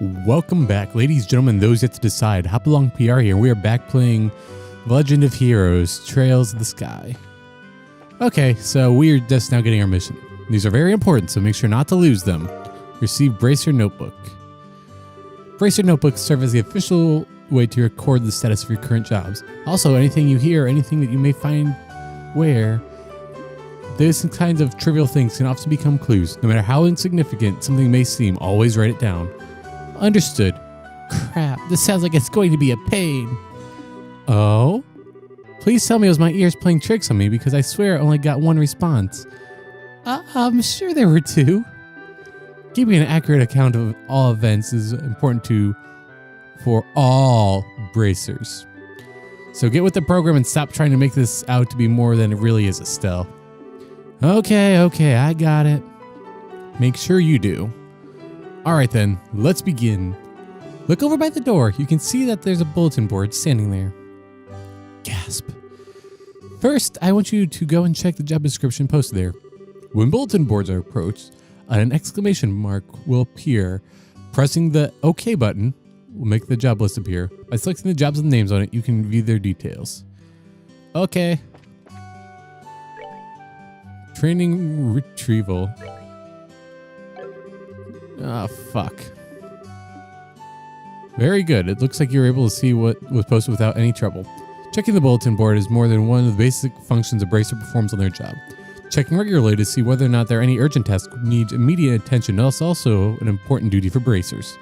Welcome back, ladies, gentlemen, those yet to decide. Hopalong PR here. We are back playing Legend of Heroes, Trails of the Sky. Okay, so we are just now getting our mission. These are very important, so make sure not to lose them. Receive Bracer Notebook. Bracer Notebooks serve as the official way to record the status of your current jobs. Also, anything you hear, anything that you may find where those kinds of trivial things can often become clues. No matter how insignificant something may seem, always write it down. Understood. Crap, this sounds like it's going to be a pain. Oh? Please tell me it was my ears playing tricks on me because I swear I only got one response. I'm sure there were two. Keeping an accurate account of all events is important for all bracers. So get with the program and stop trying to make this out to be more than it really is, Estelle. Okay, I got it. Make sure you do. Alright then, let's begin. Look over by the door. You can see that there's a bulletin board standing there. Gasp. First, I want you to go and check the job description posted there. When bulletin boards are approached, an exclamation mark will appear. Pressing the OK button will make the job list appear. By selecting the jobs and names on it, you can view their details. Okay. Training retrieval. Oh, fuck. Very good. It looks like you're able to see what was posted without any trouble. Checking the bulletin board is more than one of the basic functions a bracer performs on their job. Checking regularly to see whether or not there are any urgent tasks needs immediate attention is also an important duty for bracers.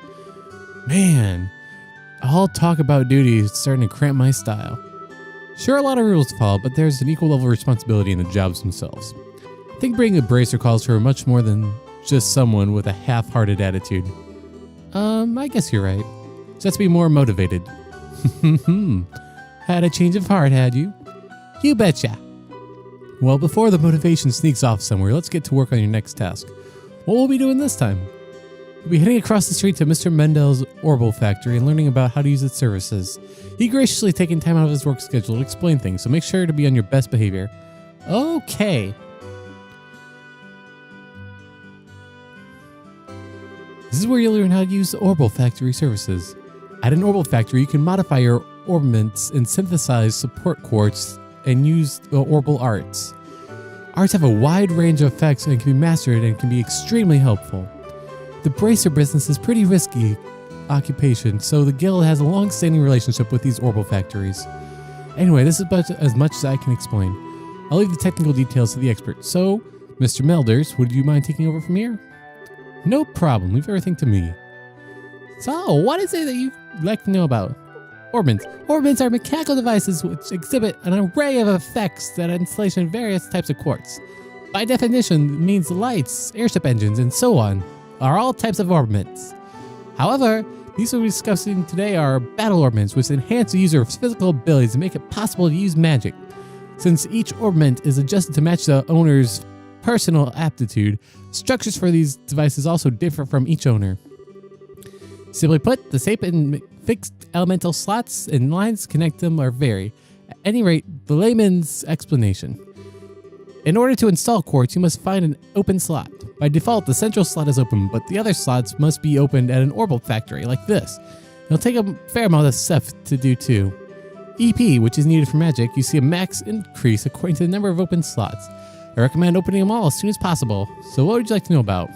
Man, all talk about duty is starting to cramp my style. Sure, a lot of rules to follow, but there's an equal level of responsibility in the jobs themselves. I think being a bracer calls for much more than just someone with a half-hearted attitude. I guess you're right. Just to be more motivated. Had a change of heart, had you? You betcha. Well, before the motivation sneaks off somewhere, let's get to work on your next task. What will we be doing this time? We'll be heading across the street to Mr. Mendel's Orbital Factory and learning about how to use its services. He graciously taken time out of his work schedule to explain things, so make sure to be on your best behavior. Okay. This is where you'll learn how to use the Orbital Factory services. At an Orbital Factory, you can modify your orbments and synthesize support quartz and use the orbital arts. Arts have a wide range of effects and can be mastered and can be extremely helpful. The bracer business is pretty risky occupation, so the guild has a long-standing relationship with these orbital factories. Anyway, this is about as much as I can explain. I'll leave the technical details to the experts. So, Mr. Melders, would you mind taking over from here? No problem, leave everything to me. So, what is it that you'd like to know about? Orbments. Orbments are mechanical devices which exhibit an array of effects that installation of various types of quartz. By definition, it means lights, airship engines, and so on are all types of orbments. However, these we're discussing today are battle orbments, which enhance the user's physical abilities and make it possible to use magic. Since each orbment is adjusted to match the owner's personal aptitude, structures for these devices also differ from each owner. Simply put, the shape and fixed elemental slots and lines connect them or vary. At any rate, the layman's explanation. In order to install quartz, you must find an open slot. By default, the central slot is open, but the other slots must be opened at an orbital factory like this. It'll take a fair amount of stuff to do too. EP, which is needed for magic, you see a max increase according to the number of open slots. I recommend opening them all as soon as possible. So what would you like to know about?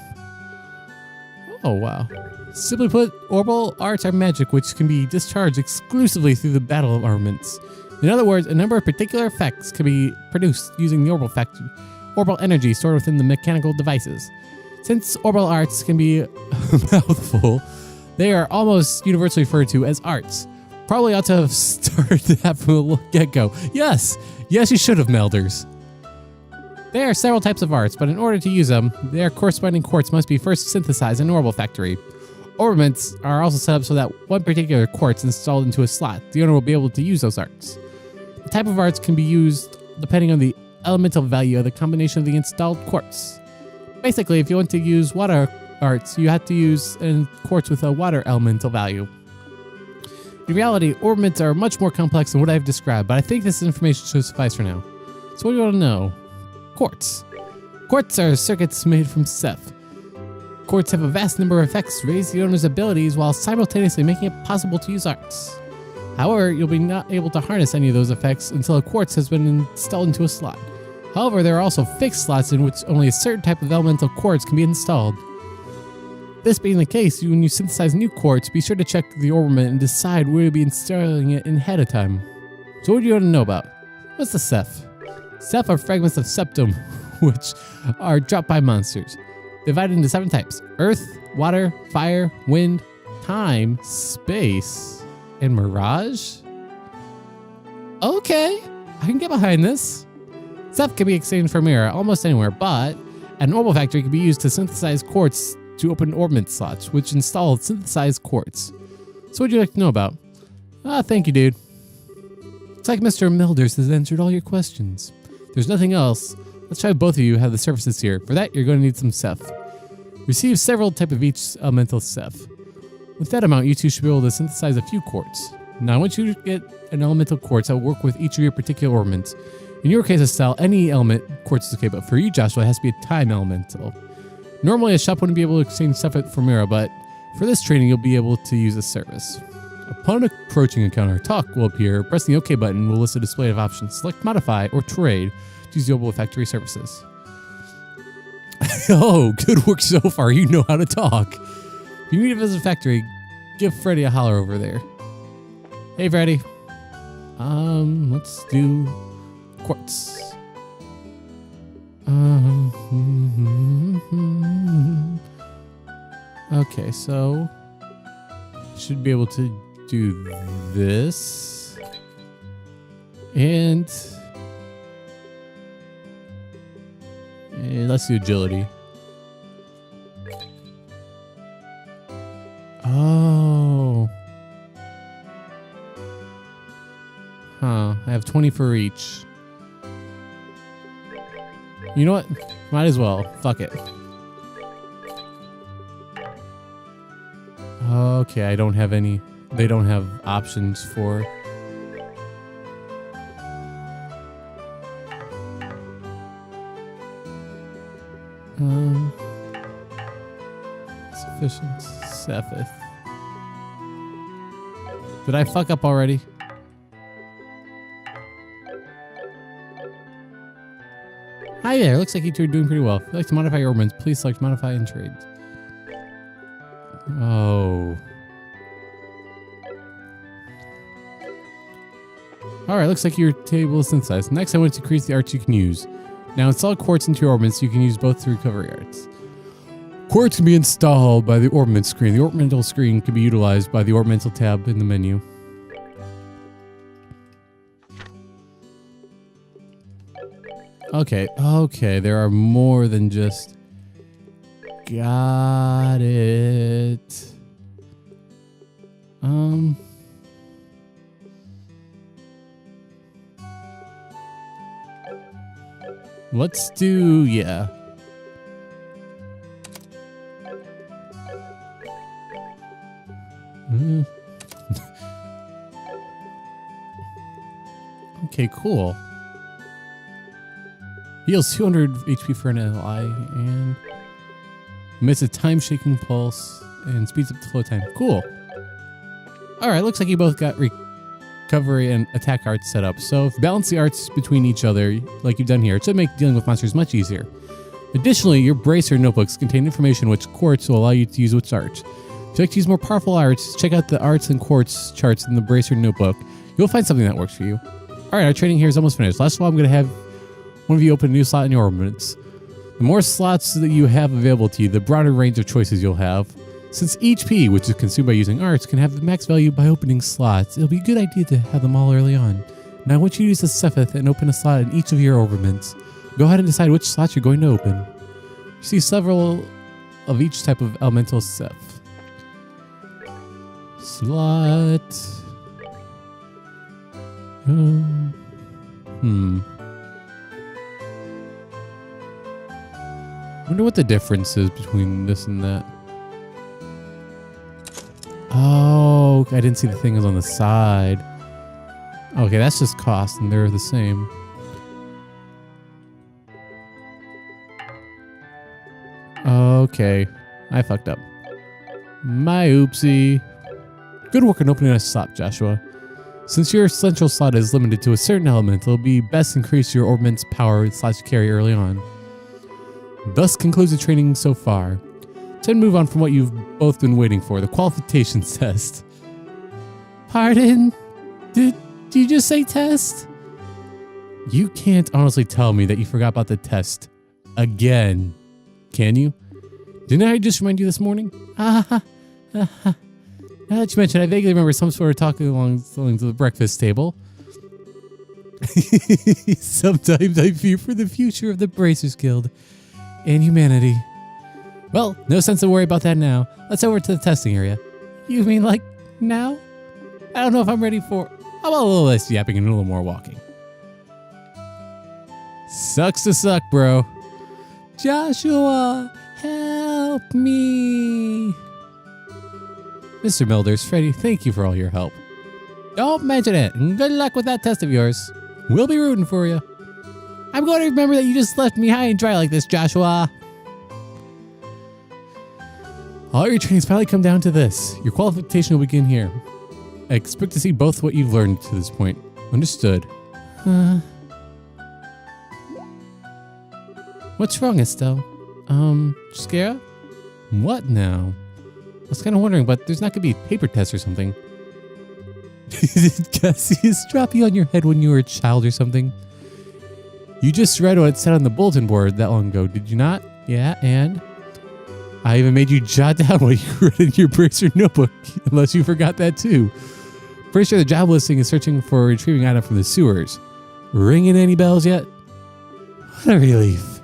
Oh, wow. Simply put, orbital arts are magic which can be discharged exclusively through the battle of armaments. In other words, a number of particular effects can be produced using the orbital energy stored within the mechanical devices. Since orbital arts can be a mouthful, they are almost universally referred to as arts. Probably ought to have started that from the get-go. Yes, you should have, Melders. There are several types of arts, but in order to use them, their corresponding quartz must be first synthesized in an orbital factory. Orbments are also set up so that one particular quartz installed into a slot, the owner will be able to use those arts. The type of arts can be used depending on the elemental value of the combination of the installed quartz. Basically, if you want to use water arts, you have to use a quartz with a water elemental value. In reality, orbments are much more complex than what I've described, but I think this information should suffice for now. So what do you want to know? Quartz. Quartz are circuits made from Ceph. Quartz have a vast number of effects to raise the owner's abilities while simultaneously making it possible to use arts. However, you'll be not able to harness any of those effects until a quartz has been installed into a slot. However, there are also fixed slots in which only a certain type of elemental quartz can be installed. This being the case, when you synthesize new quartz, be sure to check the orbiment and decide where you'll be installing it ahead of time. So what do you want to know about? What's the Ceph? Ceph are fragments of septum, which are dropped by monsters. Divided into 7 types: Earth, Water, Fire, Wind, Time, Space, and Mirage? Okay, I can get behind this. Ceph can be exchanged for mirror almost anywhere, but at an orbital factory can be used to synthesize quartz to open orbiment slots, which install synthesized quartz. So what would you like to know about? Thank you, dude. Looks like Mr. Milders has answered all your questions. If there's nothing else, let's try both of you have the surfaces here. For that, you're going to need some Ceph. Receive several type of each elemental Ceph. With that amount, you two should be able to synthesize a few quartz. Now, I want you to get an elemental quartz that will work with each of your particular orbiments. In your case, Estelle, any element quartz is okay, but for you, Joshua, it has to be a time elemental. Normally, a shop wouldn't be able to exchange stuff for mirror, but for this training, you'll be able to use this service. Upon approaching a counter, talk will appear. Pressing the OK button will list a display of options. Select Modify or Trade to use the orbital factory services. Oh, good work so far. You know how to talk. If you need to visit a factory, give Freddy a holler over there. Hey, Freddy. Let's do quartz. Okay, so should be able to do this. And let's do agility. Oh. Huh, I have 20 for each. You know what? Might as well. Fuck it. Okay, I don't have any. They don't have options for. Sufficient Cephith. Did I fuck up already? Hi there, looks like you two are doing pretty well. If you'd like to modify your orbiments, please select Modify and Trade. Oh. Alright, looks like your table is synthesized. Next, I want to increase the arts you can use. Now install quartz into your orbiments. You can use both the recovery arts. Quartz can be installed by the orbiment screen. The orbimental screen can be utilized by the orbimental tab in the menu. Okay, there are more than just... Got it. Let's do, yeah. Okay, cool. Heals 200 HP for an ally and emits a time-shaking pulse and speeds up the flow time. Cool. Alright, looks like you both got recovery and attack arts set up. So if you balance the arts between each other, like you've done here, it should make dealing with monsters much easier. Additionally, your bracer notebooks contain information which quartz will allow you to use which arts. If you'd like to use more powerful arts, check out the arts and quartz charts in the bracer notebook. You'll find something that works for you. Alright, our training here is almost finished. Last of all, I'm going to have one of you open a new slot in your orbiments. The more slots that you have available to you, the broader range of choices you'll have. Since each P, which is consumed by using arts, can have the max value by opening slots, it'll be a good idea to have them all early on. Now I want you to use the Cephith and open a slot in each of your orbiments. Go ahead and decide which slots you're going to open. You see several of each type of elemental Ceph. Slot. Wonder what the difference is between this and that. Oh, I didn't see the thing was on the side. Okay, that's just cost, and they're the same. Okay. I fucked up. My oopsie. Good work on opening a slot, Joshua. Since your central slot is limited to a certain element, it'll be best to increase your ornament's power / carry early on. Thus concludes the training so far. Time to move on from what you've both been waiting for, the qualifications test. Pardon? Did you just say test? You can't honestly tell me that you forgot about the test again, can you? Didn't I just remind you this morning? Now that you mention, I vaguely remember some sort of talking along the breakfast table. Sometimes I fear for the future of the Bracers Guild and humanity. Well, no sense to worry about that now. Let's over to the testing area. You mean like now? I don't know if I'm ready for... How about a little less yapping and a little more walking? Sucks to suck, bro. Joshua, help me. Mr. Milders, Freddy, thank you for all your help. Don't mention it, and good luck with that test of yours. We'll be rooting for you. I'm going to remember that you just left me high and dry like this, Joshua. All your trainings finally come down to this. Your qualification will begin here. I expect to see both what you've learned to this point. Understood. What's wrong, Estelle? Scara? What now? I was kind of wondering, but there's not going to be a paper test or something. Did Cassius drop you on your head when you were a child or something? You just read what it said on the bulletin board that long ago, did you not? Yeah, and? I even made you jot down what you wrote in your Bracer notebook, unless you forgot that too. Pretty sure the job listing is searching for a retrieving item from the sewers. Ringing any bells yet? What a relief.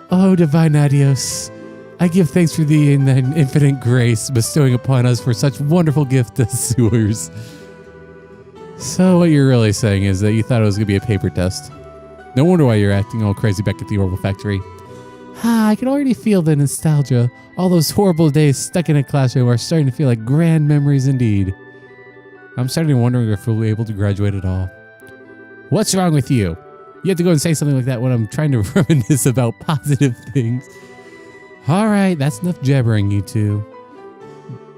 Oh, divine adios. I give thanks for the infinite grace bestowing upon us for such wonderful gift to sewers. So what you're really saying is that you thought it was going to be a paper test. No wonder why you're acting all crazy back at the Orbital Factory. I can already feel the nostalgia. All those horrible days stuck in a classroom are starting to feel like grand memories indeed. I'm starting to wonder if we'll be able to graduate at all. What's wrong with you? You have to go and say something like that when I'm trying to reminisce about positive things. Alright, that's enough jabbering, you two.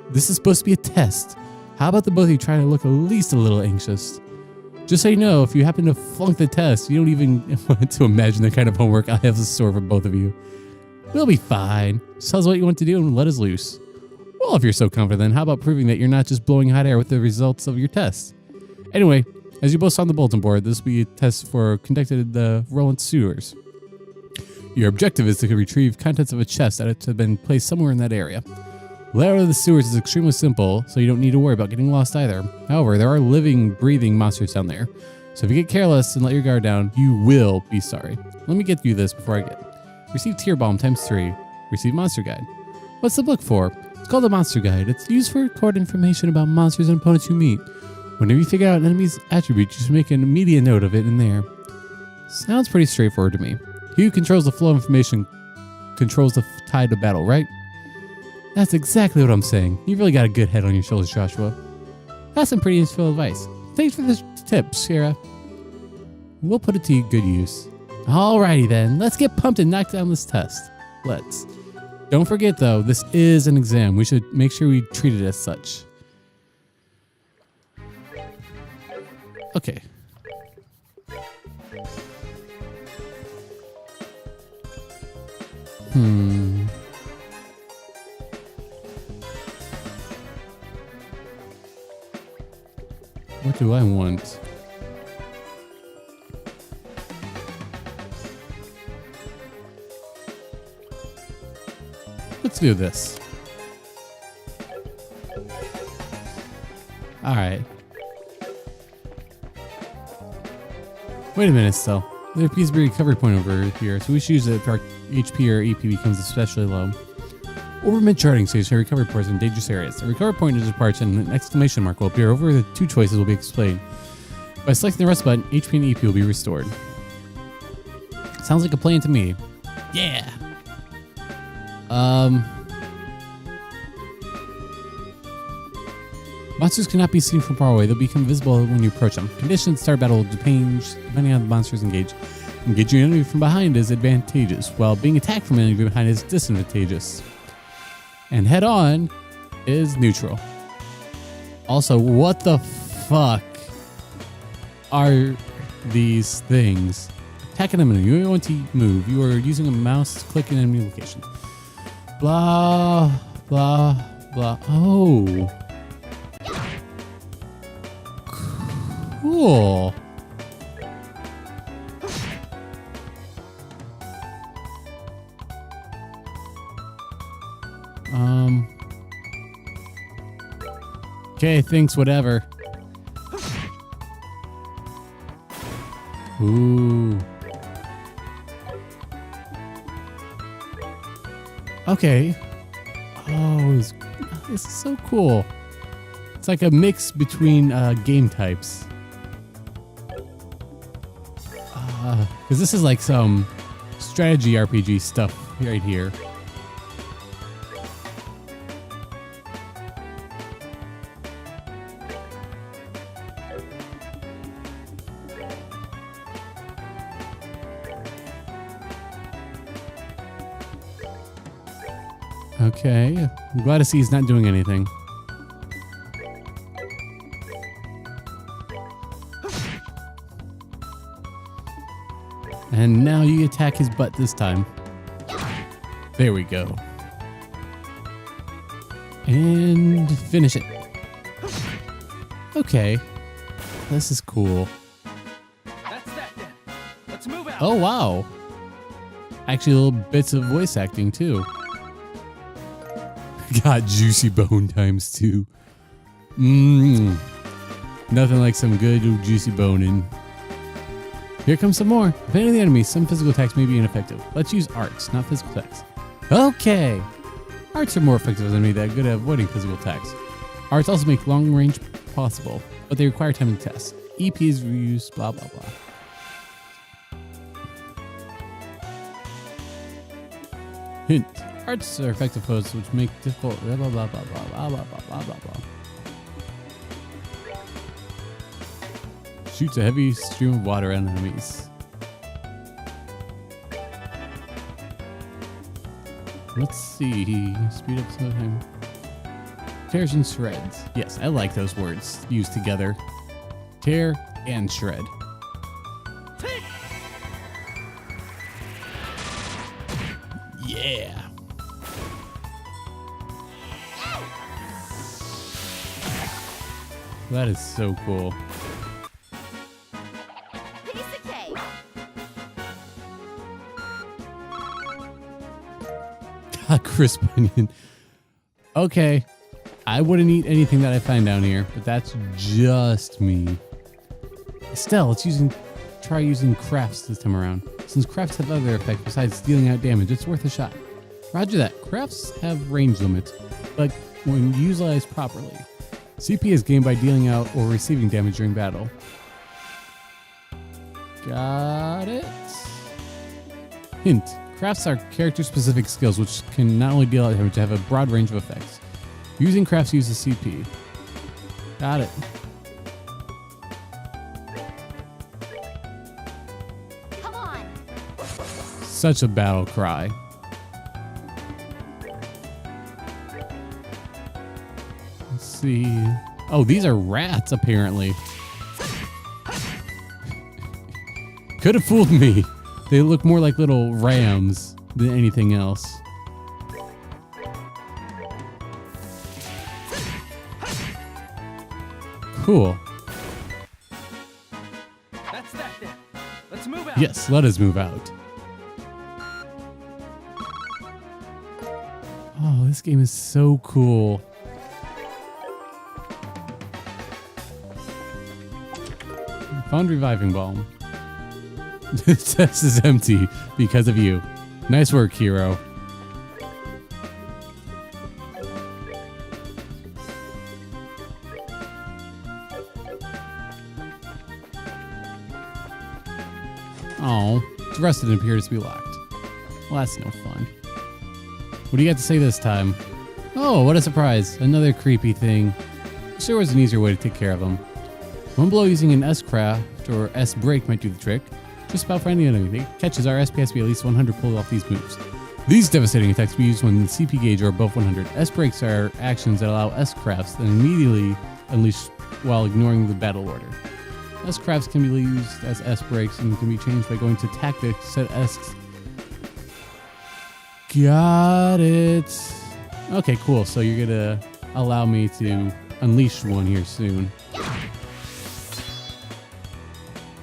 This is supposed to be a test. How about the both of you trying to look at least a little anxious? Just so you know, if you happen to flunk the test, you don't even want to imagine the kind of homework I have in store for both of you. We'll be fine. Just tell us what you want to do and let us loose. Well, if you're so confident, then how about proving that you're not just blowing hot air with the results of your test? Anyway, as you both saw on the bulletin board, this will be a test for conducted in the Roland sewers. Your objective is to retrieve contents of a chest that have been placed somewhere in that area. Layout of the sewers is extremely simple, so you don't need to worry about getting lost either. However, there are living, breathing monsters down there. So if you get careless and let your guard down, you will be sorry. Let me get through this before I get. Receive Tear Bomb ×3. Receive Monster Guide. What's the book for? It's called a Monster Guide. It's used for record information about monsters and opponents you meet. Whenever you figure out an enemy's attribute, you should make an immediate note of it in there. Sounds pretty straightforward to me. He who controls the flow of information controls the tide of battle, right? That's exactly what I'm saying. You've really got a good head on your shoulders, Joshua. That's some pretty useful advice. Thanks for the tip, Sarah. We'll put it to good use. Alrighty then, let's get pumped and knock down this test. Let's. Don't forget though, this is an exam. We should make sure we treat it as such. Okay. What do I want? Let's do this. Alright. Wait a minute, still. There appears to be a recovery point over here, so we should use it if our HP or EP becomes especially low. Overmid charting station recovery points in dangerous areas. A recovery point is departs and an exclamation mark will appear over the two choices will be explained. By selecting the rest button, HP and EP will be restored. Sounds like a plan to me. Yeah! Monsters cannot be seen from far away. They'll become visible when you approach them. Conditions start battle will change depending on the monsters engaged. Engaging an enemy from behind is advantageous, while being attacked from an enemy behind is disadvantageous. And head on is neutral. Also, what the fuck are these things? Attack an enemy. You want to move. You are using a mouse to click an enemy location. Blah, blah, blah. Oh. Cool. Okay, thanks, whatever. Ooh. Okay. Oh, this is so cool. It's like a mix between game types. Because this is like some strategy RPG stuff right here. Okay, I'm glad to see he's not doing anything. And now you attack his butt this time. There we go. And finish it. Okay, this is cool. That's that then. Let's move out. Oh, wow. Actually, little bits of voice acting too. Got juicy bone times 2. Nothing like some good juicy boning. Here comes some more. Depending on the enemy, some physical attacks may be ineffective. Let's use arts, not physical attacks. Okay. Arts are more effective as enemy that are good at avoiding physical attacks. Arts also make long range possible, but they require time to test. EP is reused, blah, blah, blah. Hint. Arts are effective foes which make difficult blah blah blah blah blah blah blah blah blah blah. Shoots a heavy stream of water at enemies. Let's see. Speed up time. Tears and shreds. Yes, I like those words used together. Tear and shred. Yeah. That is so cool. Piece of cake. God, crisp onion. Okay. I wouldn't eat anything that I find down here, but that's just me. Estelle, try using crafts this time around. Since crafts have other effects besides dealing out damage, it's worth a shot. Roger that. Crafts have range limits, but when utilized properly. CP is gained by dealing out or receiving damage during battle. Got it. Hint. Crafts are character-specific skills which can not only deal out damage, but have a broad range of effects. Using crafts uses CP. Got it. Come on. Such a battle cry. Let's see. Oh, these are rats, apparently. Could have fooled me. They look more like little rams than anything else. Cool. That's that then. Let's move out. Yes, let us move out. Oh, this game is so cool. Found reviving balm. This test is empty because of you. Nice work, hero. Oh, the rest of it appears to be locked. Well, that's no fun. What do you got to say this time? Oh, what a surprise. Another creepy thing. Sure was an easier way to take care of them. One blow using an S-craft or S-break might do the trick. Just about for any enemy that catches our SP has to be at least 100 pulled off these moves. These devastating attacks we use when the CP gauge are above 100. S-breaks are actions that allow S-crafts that immediately unleash while ignoring the battle order. S-crafts can be used as S-breaks and can be changed by going to tactics, set S. Got it. Okay, cool. So you're gonna allow me to unleash one here soon.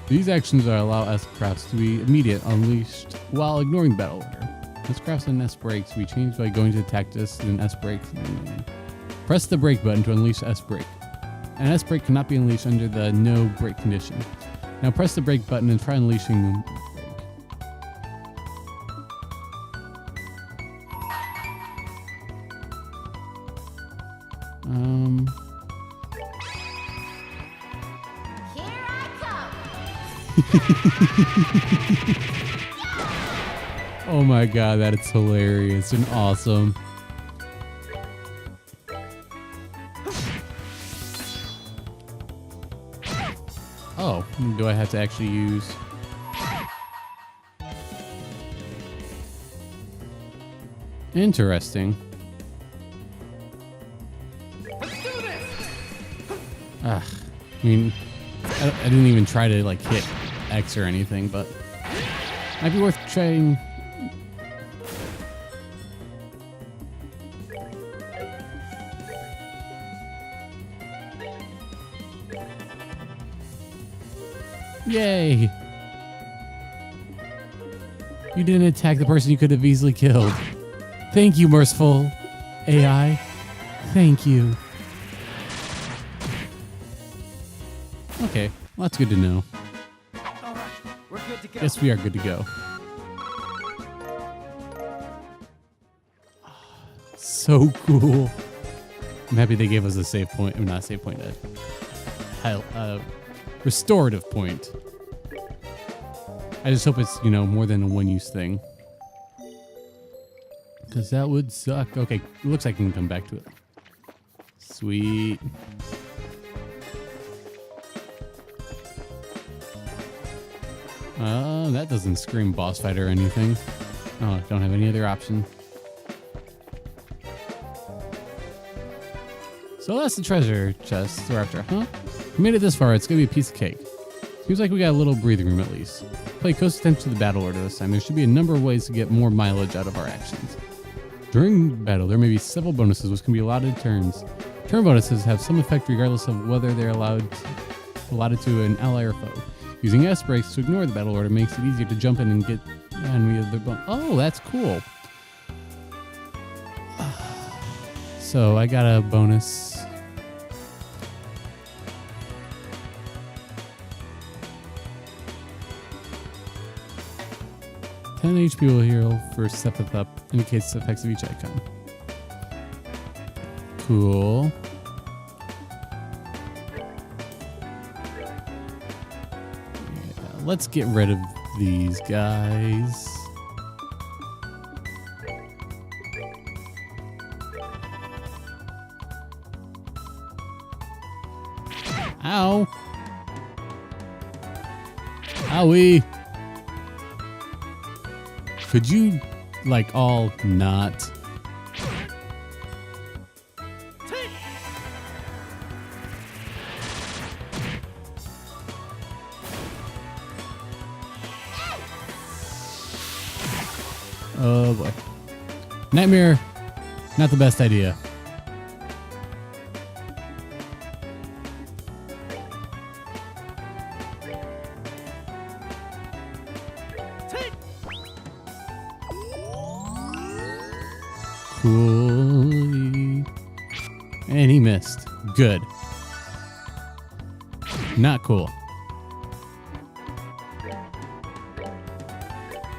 These actions allow S-crafts to be immediate, unleashed while ignoring the battle order. S-crafts and S-breaks we change by going to tactics and S-breaks. Press the break button to unleash S-break. An S-break cannot be unleashed under the no break condition. Now press the break button and try unleashing the break. Here I come. Oh my god, that is hilarious and awesome. Oh, do I have to actually use... Interesting. I mean, I didn't even try to like hit X or anything, but might be worth trying. Yay! You didn't attack the person you could have easily killed. Thank you, merciful AI. Thank you. Okay, well, that's good to know. All right, we're good to go. Guess we are good to go. So cool. I'm happy they gave us a save point. Not a save point, a restorative point. I just hope it's, you know, more than a one-use thing. Because that would suck. Okay, it looks like I can come back to it. Sweet. That doesn't scream boss fight or anything. Oh, don't have any other option. So that's the treasure chest we're after, huh? We made it this far, it's gonna be a piece of cake. Seems like we got a little breathing room at least. Play close attention to the battle order this time. There should be a number of ways to get more mileage out of our actions. During battle, there may be several bonuses which can be allotted turns. Turn bonuses have some effect regardless of whether they're allotted to an ally or foe. Using S breaks to ignore the battle order makes it easier to jump in and get enemy of their bonus. Oh, that's cool. So I got a bonus. Ten HP will heal for step up, indicates the effects of each icon. Cool. Let's get rid of these guys. Ow. Owie. Could you, like, all not? Oh boy. Nightmare, not the best idea. Cool. And he missed. Good. Not cool.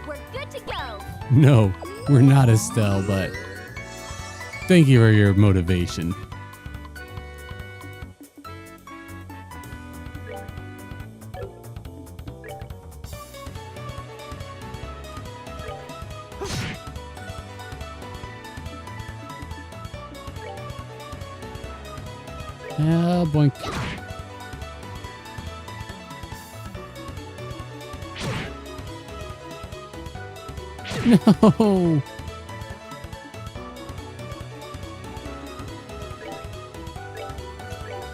We're good to go. No, we're not Estelle, but thank you for your motivation. Yeah, boink. No.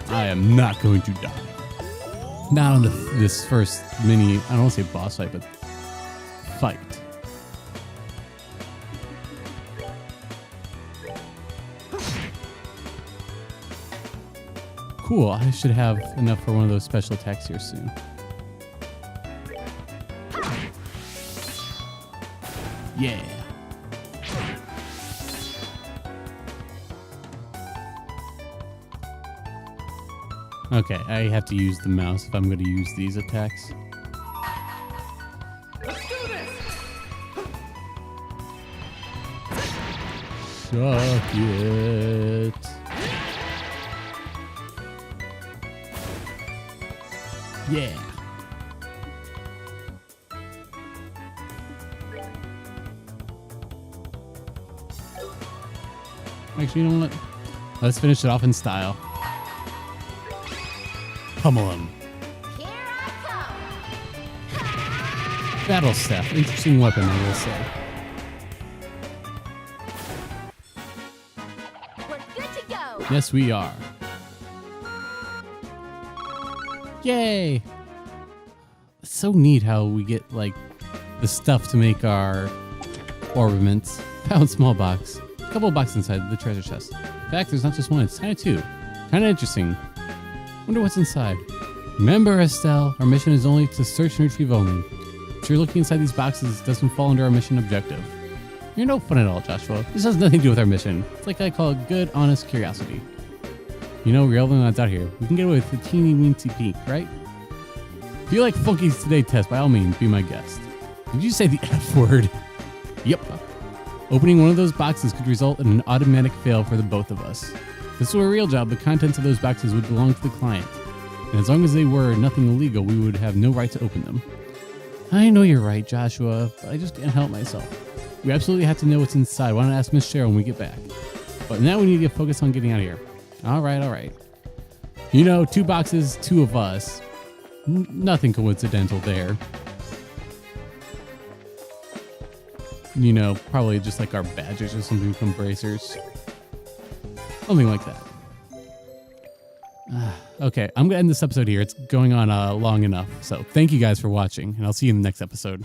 I am not going to die. Not on this first mini, I don't want to say boss fight, but fight. Cool, I should have enough for one of those special attacks here soon. Yeah. Okay, I have to use the mouse if I'm going to use these attacks. Let's do this! Suck it. Yeah. Actually, you know what? Let's finish it off in style. Hopalong. Here I come. Battle staff. Interesting weapon, I will say. We're good to go. Yes, we are. Yay! It's so neat how we get, like, the stuff to make our ornaments. Found small box. A couple of boxes inside the treasure chest. In fact, there's not just one, it's kind of two. Kind of interesting. Wonder what's inside. Remember, Estelle, our mission is only to search and retrieve only. If you're looking inside these boxes, it doesn't fall under our mission objective. You're no fun at all, Joshua. This has nothing to do with our mission. It's like I call it good, honest curiosity. You know, real than that's out here. We can get away with a teeny weensy peek, right? If you like Funky's Today test, by all means, be my guest. Did you say the F word? Yep. Opening one of those boxes could result in an automatic fail for the both of us. If this were a real job, the contents of those boxes would belong to the client. And as long as they were nothing illegal, we would have no right to open them. I know you're right, Joshua, but I just can't help myself. We absolutely have to know what's inside. Why don't I ask Miss Cheryl when we get back? But now we need to focus on getting out of here. All right. You know, 2 boxes, 2 of us. Nothing coincidental there. You know, probably just like our badges or something from bracers. Something like that. Okay, I'm going to end this episode here. It's going on long enough. So thank you guys for watching, and I'll see you in the next episode.